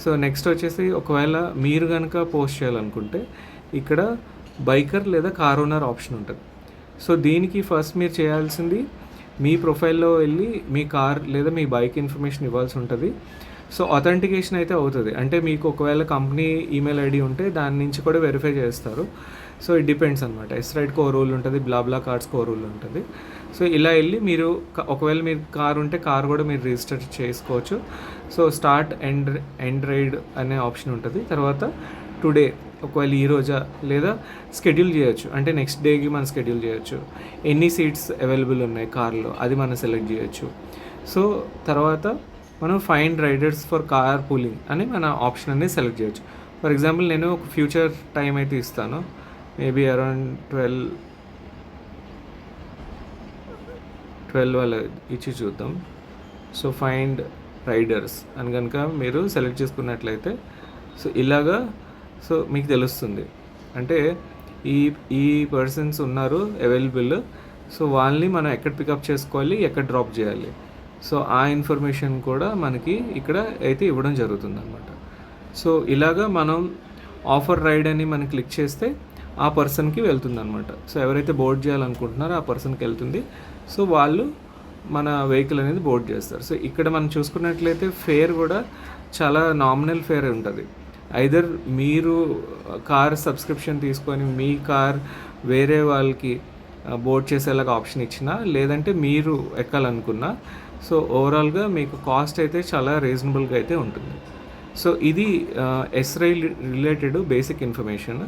So next వచ్చేసి ఒకవేళ మీరు కనుక పోస్ట్ చేయాలనుకుంటే ఇక్కడ బైకర్ లేదా కార్ ఓనర్ ఆప్షన్ ఉంటుంది. సో దీనికి ఫస్ట్ మీరు చేయాల్సింది మీ ప్రొఫైల్లో వెళ్ళి మీ కార్ లేదా మీ బైక్ ఇన్ఫర్మేషన్ ఇవ్వాల్సి ఉంటుంది. సో అథెంటికేషన్ అయితే అవుతుంది, అంటే మీకు ఒకవేళ కంపెనీ ఈమెయిల్ ఐడి ఉంటే దాని నుంచి కూడా వెరిఫై చేస్తారు. సో ఇట్ డిపెండ్స్ అనమాట. ఎస్రైడ్ కో రూల్ ఉంటుంది, బ్లాబ్లా కార్డ్స్ కో రూల్ ఉంటుంది. సో ఇలా వెళ్ళి మీరు ఒకవేళ మీరు కార్ ఉంటే కార్ కూడా మీరు రిజిస్టర్ చేసుకోవచ్చు. సో స్టార్ట్ ఎండ్ రైడ్ అనే ఆప్షన్ ఉంటుంది. తర్వాత టుడే ఒకవేళ ఈ రోజా లేదా షెడ్యూల్ చేయొచ్చు, అంటే నెక్స్ట్ డేకి మనం షెడ్యూల్ చేయొచ్చు. ఎన్ని సీట్స్ అవైలబుల్ ఉన్నాయి కార్లో అది మనం సెలెక్ట్ చేయొచ్చు. సో తర్వాత మనం find riders for car pooling అని మన ఆప్షన్ అనేది సెలెక్ట్ చేయొచ్చు. ఫర్ ఎగ్జాంపుల్ నేను ఒక ఫ్యూచర్ టైం అయితే ఇస్తాను, మేబీ అరౌండ్ 12 అలా ఇచ్చి చూద్దాం. సో ఫైండ్ రైడర్స్ అని కనుక మీరు సెలెక్ట్ చేసుకున్నట్లయితే సో ఇలాగా సో మీకు తెలుస్తుంది, అంటే ఈ పర్సన్స్ ఉన్నారు అవైలబుల్. సో వాళ్ళని మనం ఎక్కడ పికప్ చేసుకోవాలి, ఎక్కడ డ్రాప్ చేయాలి, సో ఆ ఇన్ఫర్మేషన్ కూడా మనకి ఇక్కడ అయితే ఇవ్వడం జరుగుతుంది అనమాట. సో ఇలాగా మనం ఆఫర్ రైడ్ అని మనం క్లిక్ చేస్తే ఆ పర్సన్కి వెళ్తుంది అనమాట. సో ఎవరైతే బోర్డ్ చేయాలనుకుంటున్నారో ఆ పర్సన్కి వెళ్తుంది. సో వాళ్ళు మన వెహికల్ అనేది బోర్డ్ చేస్తారు. సో ఇక్కడ మనం చూసుకున్నట్లయితే ఫేర్ కూడా చాలా నామినల్ ఫేర్ ఉంటుంది. ఐదర్ మీరు కార్ సబ్స్క్రిప్షన్ తీసుకొని మీ కార్ వేరే వాళ్ళకి బోర్డ్ చేసేలాగా ఆప్షన్ ఇచ్చినా, లేదంటే మీరు ఎక్కాలనుకున్నా, సో ఓవరాల్గా మీకు కాస్ట్ అయితే చాలా రీజనబుల్గా అయితే ఉంటుంది. సో ఇది ఎస్రైల్ రిలేటెడ్ బేసిక్ ఇన్ఫర్మేషన్.